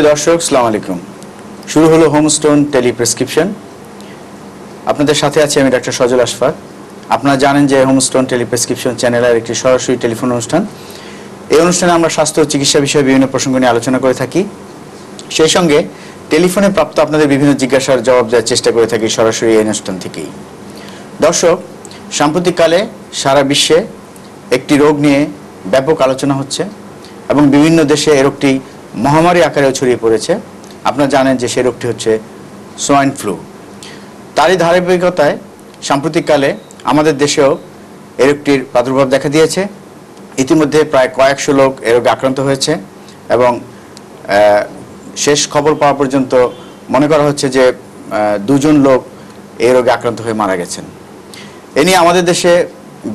দর্শক, আসসালামু আলাইকুম। শুরু হলো হোমস্টোন টেলি প্রেসক্রিপশন। আপনাদের সাথে আছি আমি ডাক্তার সজল আশফাক। আপনারা জানেন যে হোমস্টোন টেলি প্রেসক্রিপশন চ্যানেলের একটি সরাসরি টেলিফোন অনুষ্ঠান। এই অনুষ্ঠানে আমরা স্বাস্থ্য ও চিকিৎসা বিষয়ে বিভিন্ন প্রসঙ্গ নিয়ে আলোচনা করে থাকি। সেই সঙ্গে টেলিফোনে প্রাপ্ত আপনাদের বিভিন্ন জিজ্ঞাসার জবাব দেওয়ার চেষ্টা করে থাকি সরাসরি এই অনুষ্ঠান থেকেই। দর্শক, সাম্প্রতিককালে সারা বিশ্বে একটি রোগ নিয়ে ব্যাপক আলোচনা হচ্ছে এবং বিভিন্ন দেশে এই রোগটি মহামারী আকারেও ছড়িয়ে পড়েছে। আপনারা জানেন যে সেই রোগটি হচ্ছে সোয়াইন ফ্লু। তারই ধারাবাহিকতায় সাম্প্রতিককালে আমাদের দেশেও এই রোগটির প্রাদুর্ভাব দেখা দিয়েছে। ইতিমধ্যে প্রায় কয়েকশো লোক এই রোগে আক্রান্ত হয়েছে এবং শেষ খবর পাওয়া পর্যন্ত মনে করা হচ্ছে যে 2 জন লোক এই রোগে আক্রান্ত হয়ে মারা গেছেন। এ নিয়ে আমাদের দেশে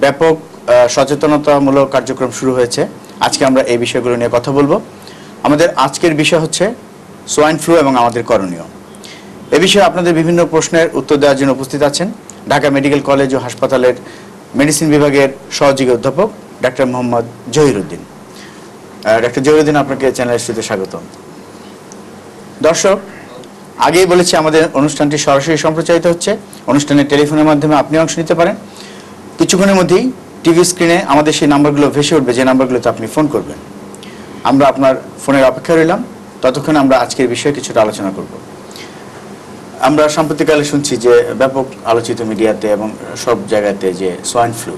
ব্যাপক সচেতনতামূলক কার্যক্রম শুরু হয়েছে। আজকে আমরা এই বিষয়গুলো নিয়ে কথা বলবো। আমাদের আজকের বিষয় হচ্ছে সোয়াইন ফ্লু এবং আমাদের করণীয়। এ বিষয়ে আপনাদের বিভিন্ন প্রশ্নের উত্তর দেওয়ার জন্য উপস্থিত আছেন ঢাকা মেডিকেল কলেজ ও হাসপাতালের মেডিসিন বিভাগের সহযোগী অধ্যাপক ডাক্তার মোহাম্মদ জহিরুদ্দিন। ডাক্তার জহিরুদ্দিন, আপনাকে চ্যানেল স্টুডিওতে স্বাগতম। দর্শক, আগেই বলেছি আমাদের অনুষ্ঠানটি সরাসরি সম্প্রচারিত হচ্ছে। অনুষ্ঠানের টেলিফোনের মাধ্যমে আপনি অংশ নিতে পারেন। কিছুক্ষণের মধ্যেই টিভি স্ক্রিনে আমাদের সেই নাম্বারগুলো ভেসে উঠবে, যে নাম্বারগুলোতে আপনি ফোন করবেন। আমরা আপনার ফোনের অপেক্ষা রইলাম। ততক্ষণ আমরা আজকের বিষয়ে কিছুটা আলোচনা করব। আমরা সাম্প্রতিককালে শুনছি যে ব্যাপক আলোচিত মিডিয়াতে এবং সব জায়গাতে যে সোয়াইন ফ্লু।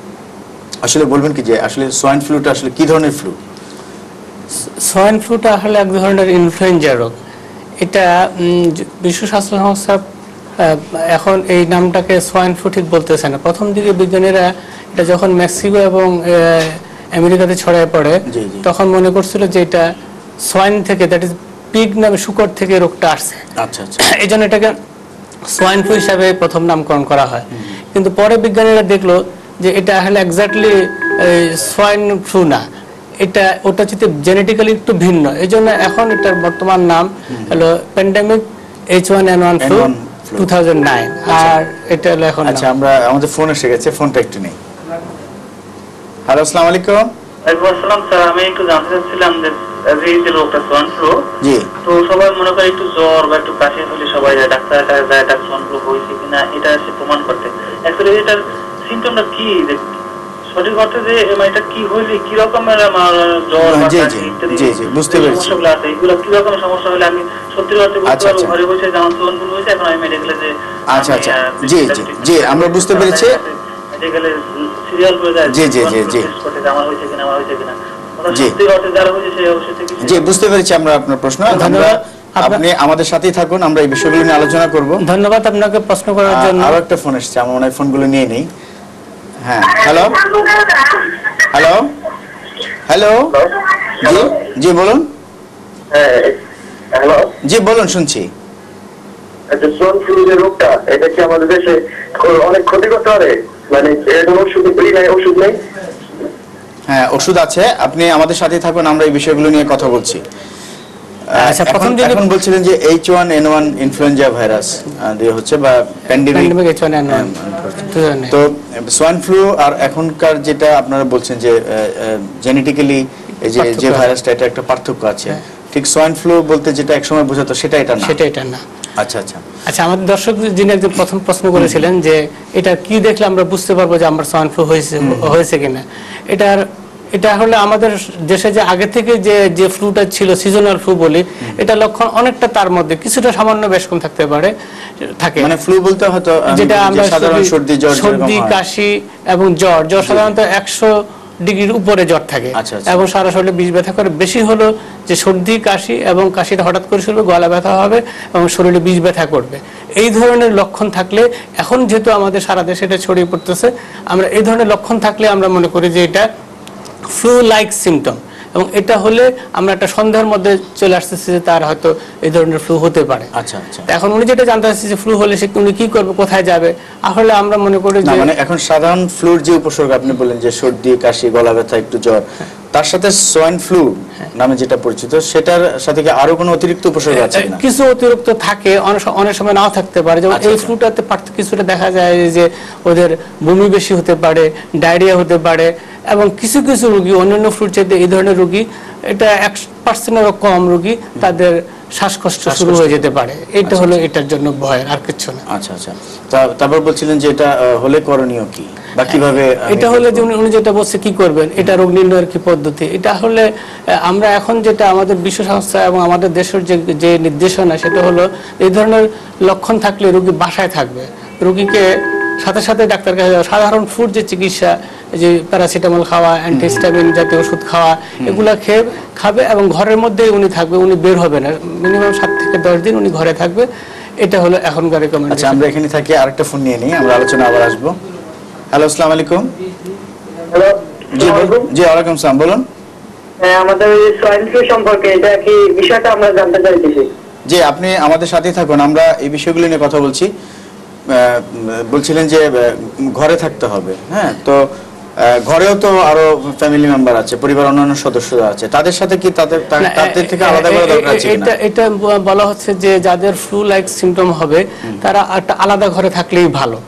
আসলে বলবেন কি যে আসলে সোয়াইন ফ্লুটা আসলে কি ধরনের ফ্লু? সোয়াইন ফ্লুটা আসলে এক ধরনের ইনফ্লুয়েঞ্জা রোগ। এটা বিশ্ব স্বাস্থ্য সংস্থা এখন এই নামটাকে সোয়াইন ফ্লু ঠিক বলতেছে না। প্রথম দিকে বিজ্ঞানীরা এটা যখন মেক্সিকো এবং আমেরিকাতে ছড়ায় পড়ে তখন মনে করছিল যে এটা সোয়াইন থেকে, দ্যাট ইজ পিগ নামে শুকর থেকে রোগটা আসছে। আচ্ছা আচ্ছা, এই জন্য এটাকে সোয়াইন ফ্লু হিসাবে প্রথম নামকরণ করা হয়। কিন্তু পরে বিজ্ঞানীরা দেখলো যে এটা আসলে এক্স্যাক্টলি সোয়াইন ফ্লু না, এটা ওটা হচ্ছে জেনেটিক্যালি একটু ভিন্ন। এই জন্য এখন এটার বর্তমান নাম হলো প্যান্ডেমিক H1N1 ফ্লু 2009। আর এটা হলো এখন। আচ্ছা, আমরা আমাদের ফোন এসে গেছে, ফোনটা একটু নেই। হ্যালো, আসসালামু আলাইকুম। ওয়ালাইকুম আসসালাম স্যার, আমি একটু জানতে চাচ্ছিলাম যে এই যে রোগটা সোয়াইন ফ্লু, জি, তো সবাই মনে করে একটু জ্বর বা একটু কাশি হলে সবাই যায় ডাক্তারের কাছে, যায় ডাক্তার সোয়াইন ফ্লু হয়েছে কিনা এটা সে প্রমাণ করতে। অ্যাকচুয়ালি এটার সিম্পটমটা কি, সঠিক অর্থে যে এটা কি হইলে কি রকমের জ্বর বা কাশি ইত্যাদি বুঝতে পেরেছি সমস্যাগুলো আছে, এগুলো কি রকমের সমস্যা হলে আমি সত্যি অর্থে বুঝতে পারবো ঘরে বসে যেমন সোয়াইন ফ্লু হয়েছে এখন আমি মেডিকেলে যে। আচ্ছা আচ্ছা, জি জি জি, আমরা বুঝতে পেরেছি। মেডিকেলে সিরিয়াল করে যায়, জি জি জি জি, আমার হয়েছে কিনা আমার হয়েছে কিনা। জি জি, বুঝতে পেরেছি আমরা আপনার প্রশ্ন। ধন্যবাদ, আপনি আমাদের সাথেই থাকুন, আমরা এই বিষয়গুলো নিয়ে আলোচনা করব। ধন্যবাদ আপনাকে প্রশ্ন করার জন্য। আরো একটা ফোন এসেছে, আমার মনে হয় ফোনগুলো নিয়ে নেই। হ্যাঁ, হ্যালো হ্যালো হ্যালো, জি জি বলুন। হ্যালো, জি বলুন, শুনছি। আচ্ছা, সোয়াইন ফ্লু যে রোগটা, এটা কি আমাদের দেশে অনেক ক্ষতি করতে পারে? মানে এর ওষুধ নেই? ওষুধ নেই? হ্যাঁ, ওষুধ আছে, আপনি আমাদের সাথেই থাকুন, আমরা এই বিষয়গুলো নিয়ে কথা বলছি। আচ্ছা, এখন বলছিলেন যে H1N1 ইনফ্লুয়েঞ্জা ভাইরাস দিয়ে হচ্ছে বা প্যান্ডেমিক H1N1। তো সোয়াইন ফ্লু আর এখনকার যেটা আপনারা বলছেন যে জেনেটিক্যালি এই যে ভাইরাসটা, এটা একটা পার্থক্য আছে। ঠিক সোয়াইন ফ্লু বলতে যেটা একসময় বোঝাতো সেটা এটা না। সেটা এটা না। আচ্ছা আচ্ছা আচ্ছা, আমাদের দর্শক যিনি একজন প্রথম প্রশ্ন করেছিলেন যে এটা কি দেখলে আমরা বুঝতে পারবো যে আমার সোয়াইন ফ্লু হয়েছে কিনা, এটা হলো আমাদের দেশে যে আগে থেকে যে ফ্লুটা ছিল সিজনাল ফ্লু বলি, এটা লক্ষণ অনেকটা তার মধ্যে কিছুটা সামান্য বেশ কম থাকতে পারে, থাকে। মানে ফ্লু বলতে হয়তো যেটা আমরা সাধারণ সর্দি কাশি এবং জ্বর সাধারণত 100 ডিগ্রির উপরে জ্বর থাকে এবং সারা শরীরে বিষ ব্যথা করে। বেশি হলো যে সর্দি কাশি এবং কাশিটা হঠাৎ করে শুরু, গলা ব্যথা হবে এবং শরীরে বিষ ব্যথা করবে। এই ধরনের লক্ষণ থাকলে, এখন যেহেতু আমাদের সারা দেশে এটা ছড়িয়ে পড়তেছে, আমরা এই ধরনের লক্ষণ থাকলে আমরা মনে করি যে এটা ফ্লু লাইক সিমটম, এবং এটা হলে আমরা একটা সন্দেহের মধ্যে চলে আসতেছি যে তার হয়তো এই ধরনের ফ্লু হতে পারে। আচ্ছা আচ্ছা, এখন উনি যেটা জানতে চাচ্ছেন যে ফ্লু হলে উনি কি করবে, কোথায় যাবে, আসলে আমরা মনে করি যে মানে এখন সাধারণ ফ্লুর যে উপসর্গ আপনি বললেন যে সর্দি কাশি গলা ব্যথা একটু জ্বর, তার সাথে সোয়াইন ফ্লু নামে যেটা পরিচিত সেটার সাথে কি আরো কোনো অতিরিক্ত উপসর্গ আছে কিনা? কিছু অতিরিক্ত থাকে, অনেক সময় নাও থাকতে পারে। যেমন এই ফ্লুটাতে কিছুটা দেখা যায় যে ওদের বমি বেশি হতে পারে, ডায়রিয়া হতে পারে, এবং কিছু কিছু রোগী অন্যান্য ফ্লুর চাইতে এই ধরনের রোগী, এটা 1%-এরও কম রোগী, তাদের শ্বাসকষ্ট শুরু হয়ে যেতে পারে। এটা হলো এটার জন্য ভয়, আর কিছু না। আচ্ছা আচ্ছা, তারপর বলছিলেন যে এটা হলে করণীয় কি বা কিভাবে? এটা হলে যে উনি যেটা বলছে কি করবেন, এটা রোগ নির্ণয়ের কি পদ্ধতি, এটা হলে আমরা এখন যেটা আমাদের বিশ্ব সংস্থা এবং আমাদের দেশের যে নির্দেশনা, সেটা হলো এই ধরনের লক্ষণ থাকলে রোগী বাসায় থাকবে, রোগীকে সাথে সাথে ডাক্তার কাছে যাওয়া, সাধারণ ফুড যে চিকিৎসা, যে প্যারাসিটামল খাওয়া, অ্যান্টিহিস্টামিন জাতীয় ওষুধ খাওয়া, এগুলা খেয়ে খাবে এবং ঘরের মধ্যেই উনি থাকবে, উনি বের হবে না, মিনিমাম 7 থেকে 10 দিন উনি ঘরে থাকবে। এটা হলো এখনকার রেকমেন্ডেশন। আচ্ছা, আমরা এখানে থাকি, আরেকটা ফোন নিয়ে নিই, আমরা আলোচনা আবার আসবো। হ্যালো, আসসালামু আলাইকুম। হ্যালো, জি ওয়ালাইকুম আসসালাম, বলুন। আমাদের সোয়াইন ফ্লু সম্পর্কে এটা কি বিষয়টা আমরা জানতে চাইতেছি। জি, আপনি আমাদের সাথেই থাকুন, আমরা এই বিষয়গুলো নিয়ে কথা বলছি। বলছিলেন যে ঘরে থাকতে হবে, হ্যাঁ, তো ঘরেও তো আরো ফ্যামিলি মেম্বার আছে, পরিবার অন্যান্য সদস্যরা আছে, তাদের সাথে কি তাদের থেকে আলাদা করা দরকার আছে কিনা? এটা বলা হচ্ছে যে যাদের ফ্লু লাইক সিম্পটম হবে তারা একটা আলাদা ঘরে থাকলেই ভালো,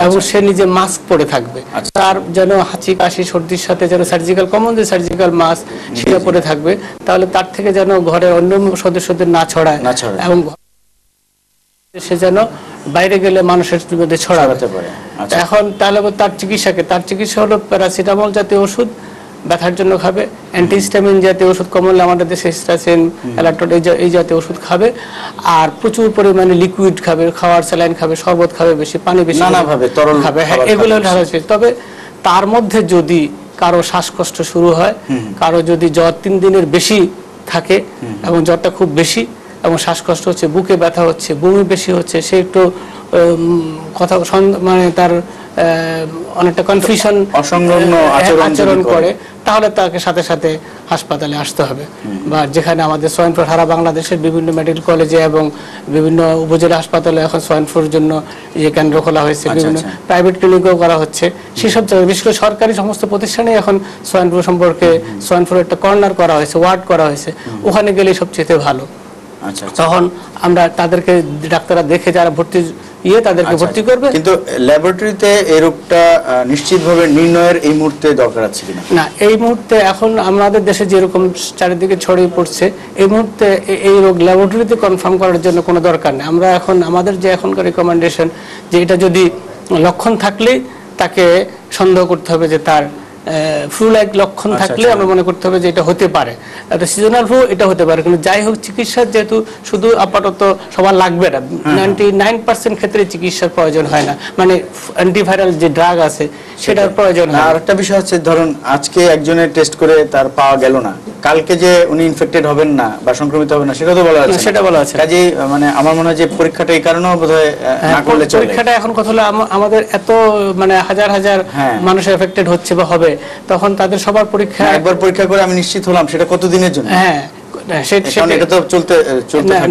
এবং সে নিজে মাস্ক পরে থাকবে, তার যেন হাঁচি কাশি সর্দির সাথে যেন সার্জিক্যাল কমন যে সার্জিক্যাল মাস্ক সেটা পরে থাকবে, তাহলে তার থেকে যেন ঘরের অন্য সদস্যদের না ছড়ায়, এবং সে যেন বাইরে গেলে মানুষের মধ্যে ছড়াতে পারে। এখন তাহলে তার চিকিৎসা হলো প্যারাসিটামল জাতীয় ওষুধ ব্যথার জন্য খাবে, অ্যান্টিহিস্টামিন জাতীয় ওষুধ কমনলি আমাদের দেশে হিস্টাসিন, অ্যালাক্টোড এই জাতীয় ওষুধ খাবে, আর প্রচুর পরিমাণে লিকুইড খাবে, খাওয়ার স্যালাইন খাবে, শরবত খাবে, বেশি পানি বেশি তরল খাবে, হ্যাঁ, এগুলো ঢালাচ্ছে। তবে তার মধ্যে যদি কারো শ্বাসকষ্ট শুরু হয়, কারো যদি জ্বর 3 দিনের বেশি থাকে এবং জ্বরটা খুব বেশি এবং শ্বাসকষ্ট হচ্ছে, বুকে ব্যথা হচ্ছে, বমি বেশি হচ্ছে, সে একটু কথা মানে তার অনেকটা কনফিউশন অসংলগ্ন আচরণ করে, তাহলে তাকে সাথে সাথে হাসপাতালে আসতে হবে। বা যেখানে আমাদের সোয়াইন ফ্লু সারা বাংলাদেশের বিভিন্ন মেডিকেল কলেজে এবং বিভিন্ন উপজেলা হাসপাতালে এখন সোয়াইন ফ্লুর জন্য যে কেন্দ্র খোলা হয়েছে, বিভিন্ন প্রাইভেট ক্লিনিকও করা হচ্ছে, সেসব জায়গায় বিশেষ করে সরকারি সমস্ত প্রতিষ্ঠানে এখন সোয়াইন ফ্লু সম্পর্কে সোয়াইন ফ্লুর একটা কর্নার করা হয়েছে, ওয়ার্ড করা হয়েছে, ওখানে গেলে সবচেয়ে ভালো। তখন আমরা তাদেরকে ডাক্তাররা দেখে যারা ভর্তি তাদেরকে ভর্তি করবে। কিন্তু ল্যাবরেটরিতে এই রোগটা নিশ্চিতভাবে নির্ণয়ের এই মুহূর্তে দরকার আছে কিনা? না, এই মুহূর্তে এখন আমাদের দেশে যেরকম চারিদিকে ছড়িয়ে পড়ছে, এই মুহূর্তে এই রোগ ল্যাবরেটরিতে কনফার্ম করার জন্য কোনো দরকার নেই। আমরা এখন আমাদের যে এখনকার রিকমেন্ডেশন যে এটা যদি লক্ষণ থাকলে তাকে সন্দেহ করতে হবে যে তার ফ্লু লাইক লক্ষণ থাকলে আমরা মনে করতে হবে যে এটা হতে পারে, এটা সিজনাল ফ্লু, এটা হতে পারে। কিন্তু যাই হোক, চিকিৎসা যেহেতু শুধু আপাতত সবার লাগবে না, 99% ক্ষেত্রে চিকিৎসার প্রয়োজন হয় না, মানে অ্যান্টিভাইরাল যে ড্রাগ আছে সেটার প্রয়োজন হয়। আর একটা বিষয় হচ্ছে, ধরুন আজকে একজনের টেস্ট করে তার পাওয়া গেল না, কালকে যে উনি ইনফেক্টেড হবেন না বা সংক্রমিত হবেন না সেটা তো বলা যাচ্ছে, সেটা বলা আছে। কাজেই মানে আমার মনে হয় যে পরীক্ষাটা এই কারণেও বোধহয় না করলে চলে। পরীক্ষাটা এখন কথা হলো আমাদের এত মানে হাজার হাজার মানুষ এফেক্টেড হচ্ছে বা হবে, তখন তাদের সবার পরীক্ষা একবার পরীক্ষা করে আমি নিশ্চিত হলাম সেটা কতদিনের জন্য? হ্যাঁ, এটা তো চলতে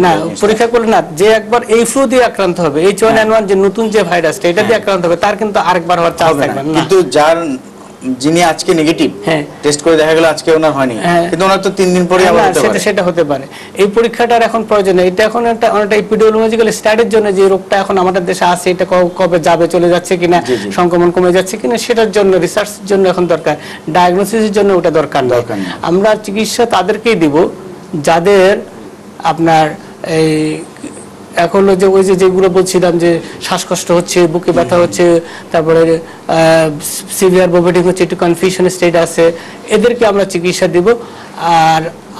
না, পরীক্ষা করলে না, যে একবার এই ফ্লু দিয়ে আক্রান্ত হবে, H1N1 যে নতুন যে ভাইরাসটা এটা দিয়ে আক্রান্ত হবে, তার কিন্তু আরেকবার হওয়ার চান্স থাকবে না। কিন্তু যিনি আজকে নেগেটিভ টেস্ট করে দেখা গেল আজকে ওনার হয়নি, কিন্তু ওনার তো 3 দিন পরে আবার হতে পারে, সেটা হতে পারে। এই পরীক্ষাটার এখন প্রয়োজন নেই, এটা এখন একটা অনেকটা এপিডেমিওলজিক্যাল স্টাডির জন্য যে রোগটা এখন আমাদের দেশে আছে, এটা কবে যাবে, চলে যাচ্ছে কিনা, সংক্রমণ কমে যাচ্ছে কিনা, সেটার জন্য রিসার্চের জন্য এখন দরকার, ডায়াগনোসিসের জন্য ওটা দরকার নেই। আমরা চিকিৎসা তাদেরকেই দিব যাদের আপনার এই এখন যে ওই যেগুলো বলছিলাম যে শ্বাসকষ্ট হচ্ছে, বুকে ব্যথা হচ্ছে, তারপরে সিভিয়ার ভমিটিং হচ্ছে, একটু কনফিউশন স্টেট আছে, এদেরকে আমরা চিকিৎসা দিব।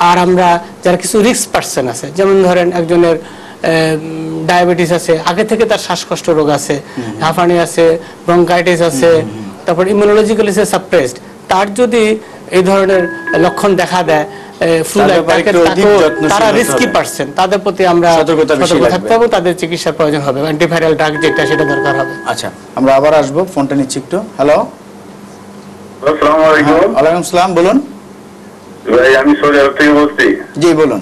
আর আমরা যারা কিছু রিস্ক পার্সন আছে, যেমন ধরেন একজনের ডায়াবেটিস আছে, আগে থেকে তার শ্বাসকষ্ট রোগ আছে, হাঁফানি আছে, ব্রঙ্কাইটিস আছে, তারপর ইমিউনোলজিক্যালি সাপ্রেসড, তার যদি এই ধরনের লক্ষণ দেখা দেয়, তারা রিস্কি পারসন, তাদের প্রতি আমরা সতর্ক থাকতে হবে, তাদের চিকিৎসার প্রয়োজন হবে, অ্যান্টিভাইরাল ড্রাগ যেটা সেটা দরকার হবে। আচ্ছা, আমরা আবার আসবো, ফোনটা নিচ্ছি একটু। হ্যালো, আসসালামু আলাইকুম। ওয়ালাইকুম আসসালাম, বলুন ভাই, আমি সৌদি আরব থেকে বলছি। জি বলুন।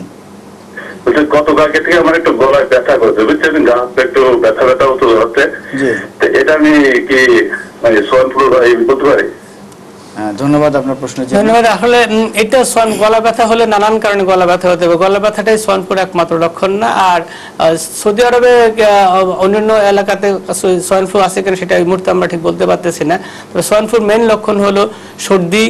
গতকালকে থেকে আমার একটু গলায় ব্যথা করছে, বুঝছেন, গা একটু ব্যথা ব্যথা হচ্ছে, এটা আমি কি মানে সোয়াইন ফ্লু বলতে পারি? ধন্যবাদ আপনার প্রশ্নের জন্য। ধন্যবাদ। আসলে এটা গলা ব্যথা হলে নানান কারণে গলা ব্যথা হতে হবে, গলা ব্যথাটাই সোয়াইন ফ্লুর একমাত্র লক্ষণ না। আর সৌদি আরবে অন্যান্য এলাকাতে সোয়াইন ফ্লু আছে কিনা সেটা এই মুহূর্তে আমরা ঠিক বলতে পারতেছি না, তবে সোয়াইন ফ্লুর মেইন লক্ষণ হলো সর্দি,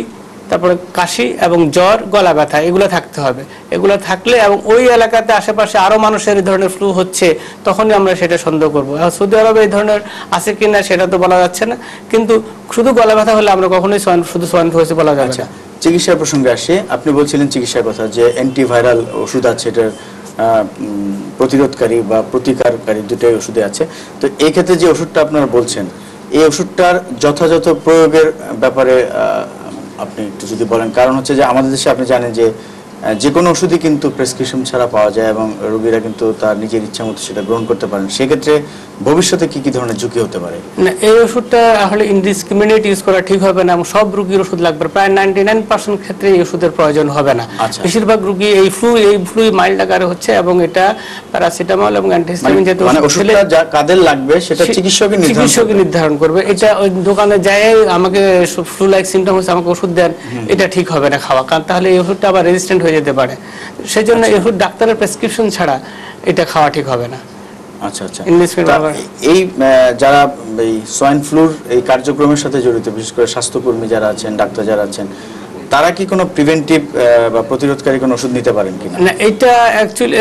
তারপরে কাশি এবং জ্বর, গলা ব্যথা এগুলো থাকতে হবে। এগুলো থাকলে এবং ওই এলাকাতে আশেপাশে আরো মানুষের এই ধরনের ফ্লু হচ্ছে, তখনই আমরা সেটা সন্দেহ করবো। সৌদি আরবে এই ধরনের আছে কিনা সেটা তো বলা যাচ্ছে না, কিন্তু শুধু গলা ব্যথা হলে আমরা কখনোই শুধু সোয়াইন ফ্লু হয়েছে বলা যাবে না। চিকিৎসার প্রসঙ্গে আসে, আপনি বলছিলেন চিকিৎসার কথা যে অ্যান্টিভাইরাল ওষুধ আছে, এটার প্রতিরোধকারী বা প্রতিকারকারী দুটাই ওষুধে আছে। তো এই ক্ষেত্রে যে ওষুধটা আপনারা বলছেন, এই ওষুধটার যথাযথ প্রয়োগের ব্যাপারে আপনি একটু যদি বলেন। কারণ হচ্ছে যে আমাদের দেশে আপনি জানেন যে কোনো ওষুধই কিন্তু প্রেসক্রিপশন ছাড়া পাওয়া যায় এবং রোগীরা কিন্তু তার নিজের ইচ্ছা মতো সেটা গ্রহণ করতে পারেন। সেক্ষেত্রে ভবিষ্যতে কি কি ধরনের ঝুঁকি হতে পারে? না, এই ওষুধটা আসলে ইনডিসক্রিমিনেট ইউজ করা ঠিক হবে না এবং সব রোগীর ওষুধ লাগবে। প্রায় 99% ক্ষেত্রে এই ওষুধের প্রয়োজন হবে না। বেশিরভাগ রোগী এই ফ্লু মাইল্ড আকারে হচ্ছে এবং এটা প্যারাসিটামল এবং অ্যান্টিহিস্টামিন জাতীয় মানে ওষুধটা যা কাদের লাগবে সেটা চিকিৎসকই নির্ধারণ করবে। এটা ওই দোকানে যায় আমাকে ফ্লু লাইক সিম্পটম হচ্ছে আমাকে ওষুধ দেন, এটা ঠিক হবে না খাওয়া, কারণ তাহলে এই ওষুধটা আবার রেজিস্ট্যান্ট হয়ে যেতে পারে। সেজন্য এই ওষুধ ডাক্তারের প্রেসক্রিপশন ছাড়া এটা খাওয়া ঠিক হবে না। আচ্ছা আচ্ছা। এই যারা এই সোয়াইন ফ্লুর এই কার্যক্রমের সাথে জড়িত, বিশেষ করে স্বাস্থ্যকর্মী যারা আছেন, ডাক্তার যারা আছেন, তারা কি কোনো প্রিভেন্টিভ বা প্রতিরোধকারী কোনো ওষুধ নিতে পারেন কিনা? না, এটা অ্যাকচুয়ালি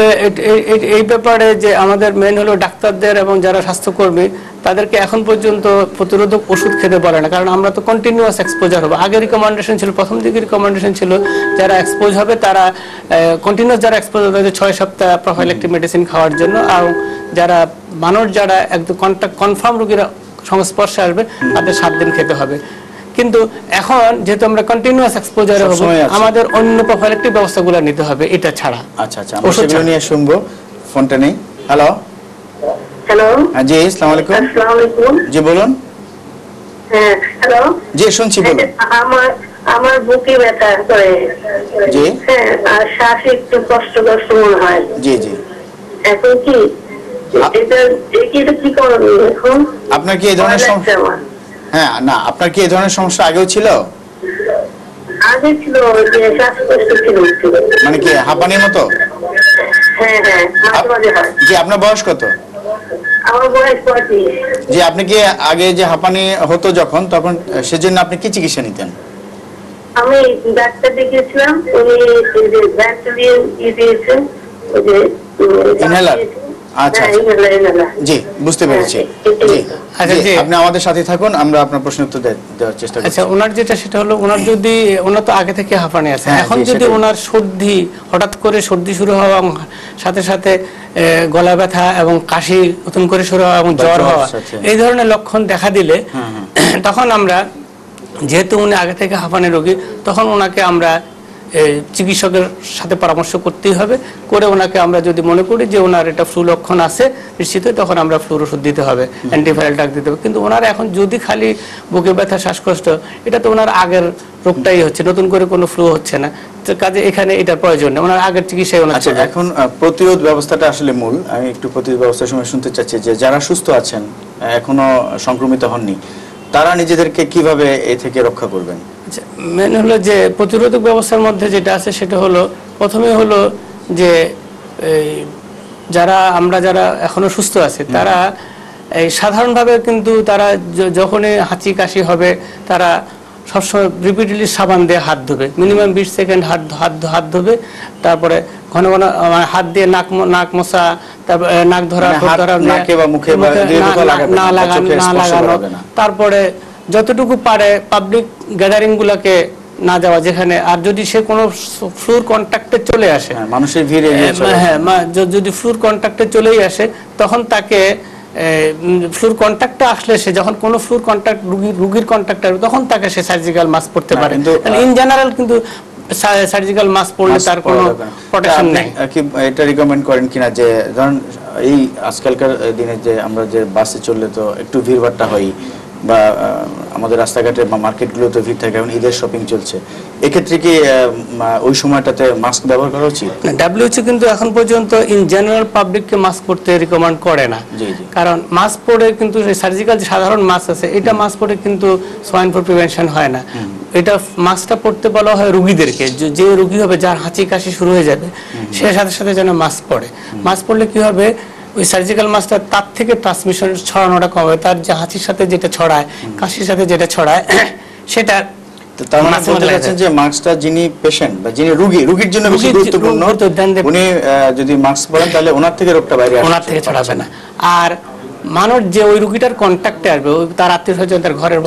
এই ব্যাপারে যে আমাদের মেন হলো ডাক্তারদের এবং যারা স্বাস্থ্যকর্মী তাদেরকে এখন পর্যন্ত প্রতিরোধক ওষুধ খেতে বলে না, কারণ আমরা তো কন্টিনিউয়াস এক্সপোজার হবে। আগে রিকমেন্ডেশন ছিল, প্রথম দিকে রিকমেন্ডেশন ছিল যারা এক্সপোজ হবে তারা কন্টিনিউয়াস, যারা এক্সপোজ হবে 6 সপ্তাহ প্রোফাইল্যাক্টিক মেডিসিন খাওয়ার জন্য, আর যারা যারা একদম কনফার্ম রোগীরা সংস্পর্শে আসবে তাদের 7 দিন খেতে হবে। কিন্তু এখন যেহেতু আমরা কন্টিনিউয়াস এক্সপোজারে হব, আমাদের অন্য প্রোফাইল্যাক্টিক ব্যবস্থাগুলো নিতে হবে এটা ছাড়া। আচ্ছা আচ্ছা, আমরা সেগুলো নিয়ে শুনবো। ফোনটা নেই। Hello hello. হ্যাঁ জি, আসসালামু আলাইকুম। আসসালামু আলাইকুম। জি বলুন। হ্যাঁ হ্যালো। জি শুনছি, বলুন। আমার বুকে ব্যথা করে। জি। হ্যাঁ, আর শ্বাস একটু কষ্ট মনে হয়। জি জি। এখন কি এটা কি করণীয় এখন? আপনার কি এই ধরনের সমস্যা? হ্যাঁ, না, আপনার কি এই ধরনের সমস্যা আগেও ছিল? আগে ছিল, যে শ্বাসকষ্ট ছিল। মানে কি হাঁপানির মতো? হ্যাঁ হ্যাঁ, মাঝে মাঝে হয়। জি, আপনার বয়স কত? আমার বয়স 35। জি, আপনি কি আগে যে হাঁপানি হতো যখন, তখন সেজন্য আপনি কি চিকিৎসা নিতেন? আমি ডাক্তার দেখিয়েছিলাম, উনি যে ব্যাকটেরিয়াল দিয়েছেন, ওই যে ইনহেলার। আচ্ছা জি, বুঝতে পেরেছি। জি জি, আপনি আমাদের সাথে থাকুন, আমরা আপনার প্রশ্নের উত্তর দেওয়ার চেষ্টা করছি। আচ্ছা, ওনার যেটা সেটা হলো, ওনার তো আগে থেকে হাঁপানি আছে, এখন যদি ওনার সর্দি, হঠাৎ করে সর্দি শুরু হওয়া, সাথে সাথে গলা ব্যথা এবং কাশি নতুন করে শুরু হওয়া এবং জ্বর হওয়া, এই ধরনের লক্ষণ দেখা দিলে তখন আমরা, যেহেতু উনি আগে থেকে হাঁপানি রোগী, তখন ওনাকে আমরা চিকিৎসকের সাথে পরামর্শ করতেই হবে। করে ওনাকে আমরা যদি মনে করি যে ওনার এটা ফ্লু লক্ষণ আছে নিশ্চিত, তখন আমরা ফ্লুর ওষুধ দিতে হবে, অ্যান্টিভাইরাল ডাক দিতে হবে। কিন্তু ওনার এখন যদি খালি বুকে ব্যথা, শ্বাসকষ্ট, এটা তো ওনার আগের রোগটাই হচ্ছে, নতুন করে কোনো ফ্লু হচ্ছে না, কাজে এখানে এটার প্রয়োজন নেই, ওনার আগের চিকিৎসায় ওনার। আচ্ছা, এখন প্রতিরোধ ব্যবস্থাটা আসলে মূল। আমি একটু প্রতিরোধ ব্যবস্থার সময় শুনতে চাচ্ছি যে যারা সুস্থ আছেন, এখনো সংক্রমিত হননি, তারা নিজেদেরকে কিভাবে এ থেকে রক্ষা করবেন? মেন হলো যে প্রতিরোধক ব্যবস্থার মধ্যে যেটা আছে সেটা হলো, প্রথমে হলো যে যারা এখনো সুস্থ আছে তারা এই সাধারণভাবে কিন্তু তারা যখনই হাঁচি কাশি হবে তারা সবসময় রিপিটেডলি সাবান দিয়ে হাত ধোবে, মিনিমাম 20 সেকেন্ড হাত ধোবে। তারপরে ঘন ঘন হাত দিয়ে নাক মোছা, তারপরে নাক ধরা, না লাগানো। তারপরে যতটুকু পারে পাবলিক গ্যাদারিং গুলাকে না যাওয়া যেখানে, আর যদি সে কোনো ফ্লুর কন্ট্যাক্টে চলে আসে, মানুষের ভিড়ে, হ্যাঁ, যদি ফ্লুর কন্ট্যাক্টে চলেই আসে, তখন তাকে ফ্লুর কন্ট্যাক্টে আসলে, সে যখন কোনো ফ্লুর কন্ট্যাক্ট রোগীর কন্ট্যাক্ট আসবে, তখন তাকে সে সার্জিক্যাল মাস্ক পরতে পারে। ইন জেনারেল কিন্তু সার্জিক্যাল মাস্ক পরলে তার কোনো প্রোটেকশন নেই। কি এটা রিকমেন্ড করেন কিনা যে ধরুন এই আজকালকার দিনে যে আমরা যে বাসে চললে তো একটু ভিড়ভাট্টা হয়, বা আমাদের রাস্তাঘাটে বা মার্কেটগুলোতে ভিড় থাকে, এখন ঈদের শপিং চলছে, এক্ষেত্রে কি ওই সময়টাতে মাস্ক ব্যবহার করা উচিত? WHO কিন্তু এখন পর্যন্ত ইন জেনারেল পাবলিককে মাস্ক পরতে রিকমেন্ড করে না, কারণ মাস্ক পরে কিন্তু সার্জিক্যাল যে সাধারণ মাস্ক আছে, এটা মাস্ক পরে কিন্তু সোয়াইন ফ্লু প্রিভেনশন হয় না। এটা মাস্কটা পরতে বলা হয় রোগীদেরকে, যে রোগী হবে যার হাঁচি কাশি শুরু হয়ে যাবে, সে সাথে সাথে যেন মাস্ক পরে। মাস্ক পরলে কি হবে, ওই সার্জিক্যাল মাস্কটা তার থেকে ট্রান্সমিশন ছড়ানোটা কম হবে, তার যে হাঁচির সাথে যেটা ছড়ায়, কাশির সাথে যেটা ছড়ায়, সেটা তো তার মানে বলতে চাচ্ছেন যে মাস্কটা যিনি পেশেন্ট বা যিনি রোগীর জন্য বেশি গুরুত্বপূর্ণ, উনি যদি মাস্ক পরেন তাহলে ওনার থেকে রোগটা বাইরে আসবে, ওনার থেকে ছড়াবে না। আর মানুষ যে ওই রোগীটার কন্ট্যাক্টে আসবে, তার আত্মীয় স্বজন, তার ঘরের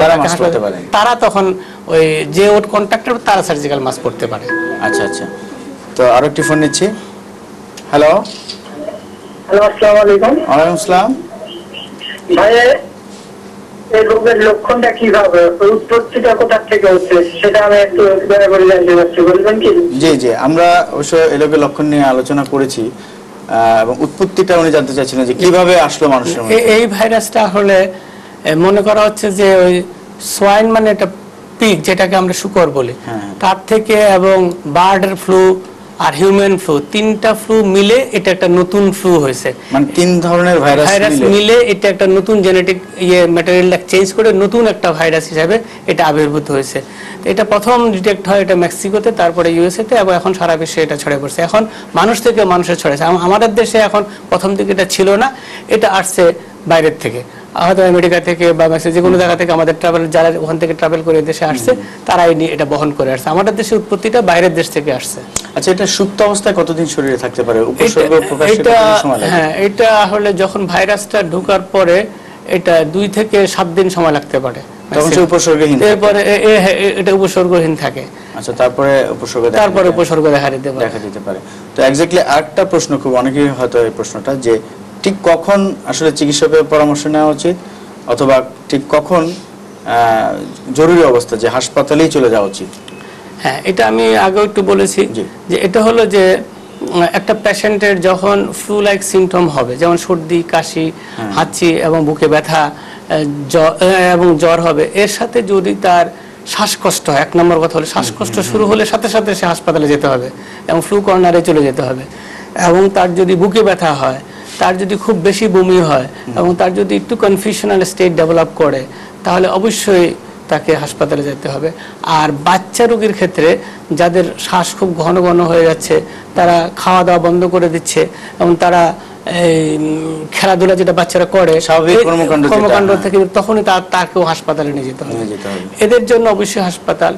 তারা তখন ওই যে ওর কন্ট্যাক্টে তারা সার্জিক্যাল মাস্ক পরতে পারে। আচ্ছা আচ্ছা, তো আরো একটি ফোন নিচ্ছি। হ্যালো, আসসালামু আলাইকুম। ওয়ালাইকুম আসসালাম। ভাই, এই রোগের লক্ষণটা কিভাবে, উৎপত্তিটা কোথা থেকে হচ্ছে সেটা আমি একটু দয়া করে জানতে চাচ্ছি, বলবেন কি? জি জি, আমরা অবশ্য এই রোগের লক্ষণ নিয়ে আলোচনা করেছি এবং উৎপত্তিটা উনি জানতে চাচ্ছিলেন যে কিভাবে আসলো মানুষের মধ্যে। এই ভাইরাসটা হলে মনে করা হচ্ছে যে ওই সোয়াইন মানে একটা পিগ, যেটাকে আমরা শুকর বলি, তার থেকে এবং বার্ডের ফ্লু আর হিউম্যান ফ্লু, তিনটা ফ্লু মিলে এটা একটা নতুন ফ্লু হয়েছে। মানে তিন ধরনের ভাইরাস মিলে এটা একটা নতুন জেনেটিক ম্যাটেরিয়াল চেঞ্জ করে নতুন একটা ভাইরাস হিসাবে এটা আবির্ভূত হয়েছে। এটা প্রথম ডিটেক্ট হয় এটা মেক্সিকোতে, তারপরে ইউএসএতে, এবং এখন সারা বিশ্বে এটা ছড়িয়ে পড়ছে। এখন মানুষ থেকে মানুষের ছড়িয়েছে। আমাদের দেশে এখন প্রথম দিকে এটা ছিল না, এটা আসছে বাইরের থেকে, হয়তো আমেরিকা থেকে বা যে কোনো জায়গা থেকে আমাদের ট্রাভেল, যারা ওখান থেকে ট্রাভেল করে দেশে আসছে তারাই এটা বহন করে আসছে। আমাদের দেশের উৎপত্তিটা বাইরের দেশ থেকে আসছে। আচ্ছা, এটা সুপ্ত অবস্থায় কতদিন শরীরে থাকতে পারে? হ্যাঁ, এটা হলে যখন ভাইরাসটা ঢোকার পরে এটা 2 থেকে 7 দিন সময় লাগতে পারে। উপসর্গহীন, এরপরে এটা উপসর্গহীন থাকে। আচ্ছা, তারপরে উপসর্গ দেখা দিতে পারে। তো এক্স্যাক্টলি আরেকটা প্রশ্ন, খুব অনেকেই হয়তো এই প্রশ্নটা, যে ঠিক কখন আসলে চিকিৎসকের পরামর্শ নেওয়া উচিত, অথবা ঠিক কখন জরুরি অবস্থা যে হাসপাতালেই চলে যাওয়া উচিত? হ্যাঁ, এটা আমি আগেও একটু বলেছি যে এটা হলো যে একটা পেশেন্টের যখন ফ্লু লাইক সিমটম হবে, যেমন সর্দি, কাশি, হাঁচি এবং বুকে ব্যথা এবং জ্বর হবে, এর সাথে যদি তার শ্বাসকষ্ট হয়, 1 নম্বর কথা হলো শ্বাসকষ্ট শুরু হলে সাথে সাথে সে হাসপাতালে যেতে হবে এবং ফ্লু কর্নারে চলে যেতে হবে। এবং তার যদি বুকে ব্যথা হয়, তার যদি খুব বেশি বমি হয় এবং তার যদি একটু কনফিউশনাল স্টেট ডেভেলপ করে, তাহলে অবশ্যই তাকে হাসপাতালে যেতে হবে। আর বাচ্চা রোগীর ক্ষেত্রে যাদের শ্বাস খুব ঘন ঘন হয়ে যাচ্ছে, তারা খাওয়া দাওয়া বন্ধ করে দিচ্ছে এবং তারা খেলাধুলা যেটা বাচ্চারা করে কর্মকাণ্ড থেকে, তখনই তাকেও হাসপাতালে নিয়ে যেতে হবে। এদের জন্য অবশ্যই হাসপাতাল।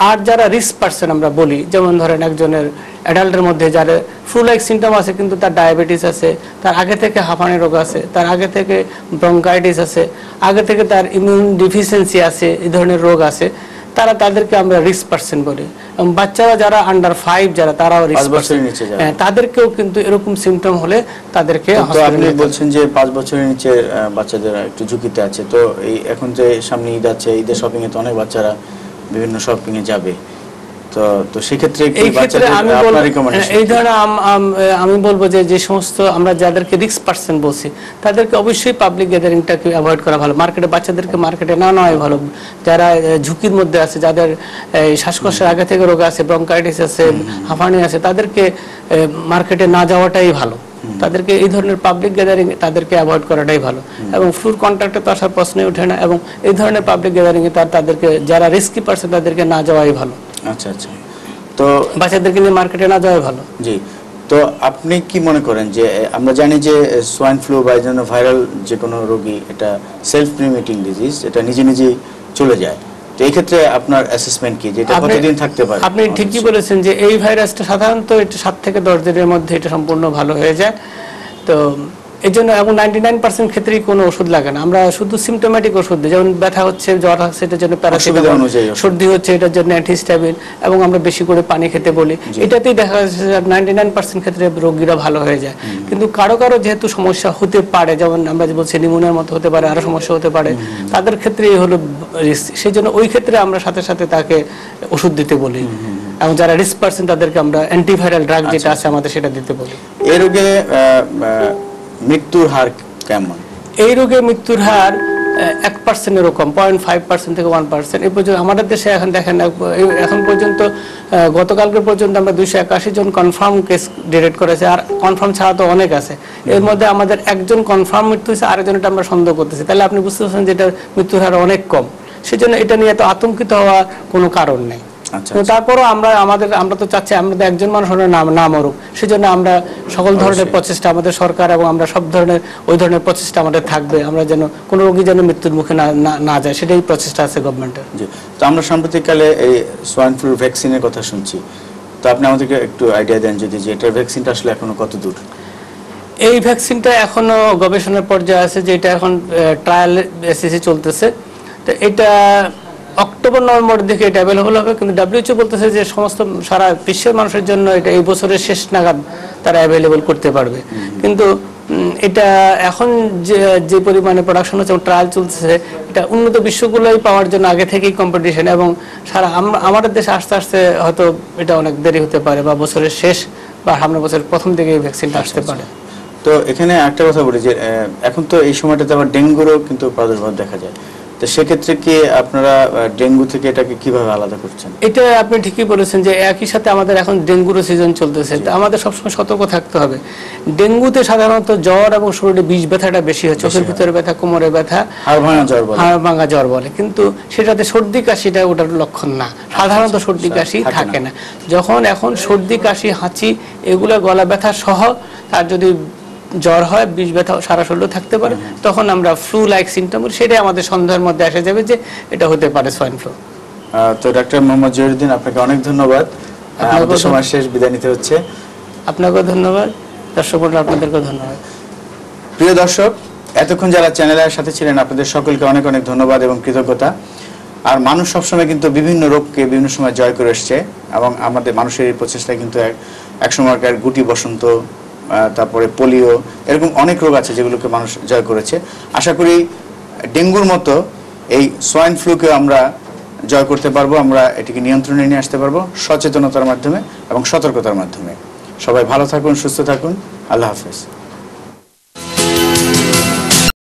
আর যারা রিস্ক পার্সন আমরা বলি, যেমন ধরেন একজনের অ্যাডাল্টের মধ্যে যার ফ্লু লাইক সিমটম আছে কিন্তু তার ডায়াবেটিস আছে, তার আগে থেকে হাঁপানি রোগ আছে, তার আগে থেকে ব্রঙ্কাইটিস আছে, আগে থেকে তার ইমিউন ডিফিসিয়েন্সি আছে, এই ধরনের রোগ আছে, তাদেরকে আমরা রিস্ক পার্সন বলি। এবং বাচ্চারা যারা আন্ডার 5 যারা, তারাও রিস্ক পার্সন, তাদেরকেও কিন্তু এরকম সিমটম হলে তাদেরকে আপনি বলছেন যে 5 বছরের নিচে বাচ্চাদের একটু ঝুঁকিতে আছে। তো এই এখন যে সামনে ঈদ আছে, ঈদের শপিং এ তো অনেক বাচ্চারা বিভিন্ন শপিং এ যাবে, তো সেক্ষেত্রে এই ধরনের আমি বলবো যে সমস্ত আমরা যাদেরকে রিস্ক পার্সন বলছি তাদেরকে অবশ্যই পাবলিক গ্যাদারিংটাকে অ্যাভয়েড করা ভালো। বাচ্চাদেরকে মার্কেটে না নেওয়াই ভালো। যারা ঝুঁকির মধ্যে আছে, যাদের শ্বাসকষ্টের আগে থেকে রোগ আছে, ব্রঙ্কাইটিস আছে, হাঁপানি আছে, তাদেরকে মার্কেটে না যাওয়াটাই ভালো। তাদেরকে এই ধরনের পাবলিক গ্যাদারিং তাদেরকে অ্যাভয়েড করাটাই ভালো। এবং ফ্লুর কন্ট্যাক্টে তো আসার প্রশ্নই ওঠে না। এবং এই ধরনের পাবলিক গ্যাদারিং এ তাদেরকে, যারা রিস্কি পার্সন, তাদেরকে না যাওয়াই ভালো। আচ্ছা আচ্ছা, তো বাচ্চাদেরকে নিয়ে মার্কেটে না যাওয়াই ভালো। জি, তো আপনি কি মনে করেন যে আমরা জানি যে সোয়াইন ফ্লু বা ভাইরাল যে কোনো রোগী, এটা সেলফ লিমিটিং ডিজিজ, এটা নিজে নিজেই চলে যায়। তো এই ক্ষেত্রে আপনার অ্যাসেসমেন্ট কি, যে এটা কতদিন থাকতে পারে? আপনি ঠিকই বলেছেন যে এই ভাইরাসটা সাধারণত এটা 7 থেকে 10 দিনের মধ্যে এটা সম্পূর্ণ ভালো হয়ে যায়। তো এই জন্য এবং 99% ক্ষেত্রেই কোনো ওষুধ লাগে না। আমরা শুধু সিমটোম্যাটিক ওষুধ দিই, যেমন ব্যথা হচ্ছে, জ্বর হচ্ছে, এটার জন্য প্যারাসিটামল, সর্দি হচ্ছে এটার জন্য অ্যান্টিহিস্টামিন, এবং আমরা বেশি করে পানি খেতে বলি। এটাতেই দেখা যাচ্ছে 99% ক্ষেত্রে রোগীরা ভালো হয়ে যায়। কিন্তু কারো কারো যেহেতু সমস্যা হতে পারে, যেমন আমরা যে বলছি নিউমোনিয়ার মতো হতে পারে, আরো সমস্যা হতে পারে, তাদের ক্ষেত্রে এই হলো রিস্ক। সেই জন্য ওই ক্ষেত্রে আমরা সাথে সাথে তাকে ওষুধ দিতে বলি। এবং যারা রিস্ক পার্সন তাদেরকে আমরা অ্যান্টিভাইরাল ড্রাগ যেটা আছে আমাদের সেটা দিতে বলি। এই রোগে মৃত্যুর হার কেমন? এই রোগে মৃত্যুর হার 1% এরও কম, 0.5% থেকে 1%। এই পর্যন্ত আমাদের দেশে এখন দেখেন, এখন পর্যন্ত গতকালকে পর্যন্ত আমরা 281 জন কনফার্ম কেস ডিটেক্ট করেছে। আর কনফার্ম ছাড়া তো অনেক আছে। এর মধ্যে আমাদের একজন কনফার্ম মৃত্যু হয়েছে, আরেকজনটা আমরা সন্দেহ করতেছি। তাহলে আপনি বুঝতে পারছেন যে এটার মৃত্যুর হার অনেক কম। সেজন্য এটা নিয়ে এত আতঙ্কিত হওয়ার কোনো কারণ নেই। তারপরও আমরা তো চাচ্ছি আমাদের একজন মানুষ না মরুক, সেজন্য আমরা সকল ধরনের প্রচেষ্টা, আমাদের সরকার এবং আমরা সব ধরনের ওই ধরনের প্রচেষ্টা আমাদের থাকবে, আমরা যেন কোনো রোগী যেন মৃত্যুর মুখে না যায়, সেটাই প্রচেষ্টা আছে গভর্নমেন্টের। তো আমরা সাম্প্রতিককালে এই সোয়াইন ফ্লু ভ্যাকসিনের কথা শুনছি, তো আপনি আমাদেরকে একটু আইডিয়া দেন যদি, যে এটার ভ্যাকসিনটা আসলে এখনো কত দূর? এই ভ্যাকসিনটা এখনো গবেষণার পর্যায়ে আছে, যে এটা এখন ট্রায়াল বেসিসে চলতেছে। তো এটা অক্টোবর-নভেম্বর দিকে এটা অ্যাভেলেবল হবে, কিন্তু WHO বলতেছে যে সমস্ত সারা বিশ্বের মানুষের জন্য এটা এই বছরের শেষ নাগাদ তারা অ্যাভেলেবল করতে পারবে। কিন্তু এটা এখন যে পরিমাণে প্রোডাকশন হচ্ছে, ট্রায়াল চলতেছে, এটা উন্নত বিশ্বগুলোই পাওয়ার জন্য আগে থেকেই কম্পিটিশন, এবং সারা আমাদের দেশে আস্তে আস্তে হয়তো এটা অনেক দেরি হতে পারে, বা বছরের শেষ বা সামনের বছরের প্রথম দিকে এই ভ্যাকসিনটা আসতে পারে। তো এখানে একটা কথা বলি যে এখন তো এই সময়টাতে আবার ডেঙ্গুরও কিন্তু প্রাদুর্ভাব দেখা যায়, তো সেক্ষেত্রে কি আপনারা ডেঙ্গু থেকে এটাকে কিভাবে আলাদা করছেন? এটা আপনি ঠিকই বলেছেন যে একই সাথে আমাদের এখন ডেঙ্গুর সিজন চলতেছে, তো আমাদের সবসময় সতর্ক থাকতে হবে। ডেঙ্গুতে সাধারণত জ্বর এবং শরীরে বিষ ব্যথাটা বেশি হয়, চোখের ভিতরে ব্যথা, কোমরে ব্যথা, হাড় ভাঙা জ্বর বলে, কিন্তু সেটাতে সর্দি কাশিটা ওটার লক্ষণ না, সাধারণত সর্দি কাশি থাকে না। যখন এখন সর্দি কাশি হাঁচি এগুলো গলা ব্যথা সহ তার যদি জ্বর হয়, বিষ ব্যথা সারা শরীরে থাকতে পারে, তখন আমরা ফ্লু লাইক সিমটম, সেটাই আমাদের সন্দেহের মধ্যে আসে যাবে যে এটা হতে পারে সোয়াইন ফ্লু। তো ডাক্তার মোহাম্মদ জহিরুদ্দিন, আপনাকে অনেক ধন্যবাদ, আমাদের সময় শেষ, বিদায় নিতে হচ্ছে। আপনাকেও ধন্যবাদ, দর্শক আপনাদেরকেও ধন্যবাদ। প্রিয় দর্শক, এতক্ষণ যারা চ্যানেলের সাথে ছিলেন আপনাদের সকলকে অনেক অনেক ধন্যবাদ এবং কৃতজ্ঞতা। আর মানুষ সবসময় কিন্তু বিভিন্ন রোগকে বিভিন্ন সময় জয় করে এসছে, এবং আমাদের মানুষের এই প্রচেষ্টায় কিন্তু এক সময়কার গুটি বসন্ত, তারপরে পোলিও, এরকম অনেক রোগ আছে যেগুলোকে মানুষ জয় করেছে। আশা করি ডেঙ্গুর মতো এই সোয়াইন ফ্লুকে আমরা জয় করতে পারবো, আমরা এটিকে নিয়ন্ত্রণে নিয়ে আসতে পারবো সচেতনতার মাধ্যমে এবং সতর্কতার মাধ্যমে। সবাই ভালো থাকুন, সুস্থ থাকুন, আল্লাহ হাফেজ।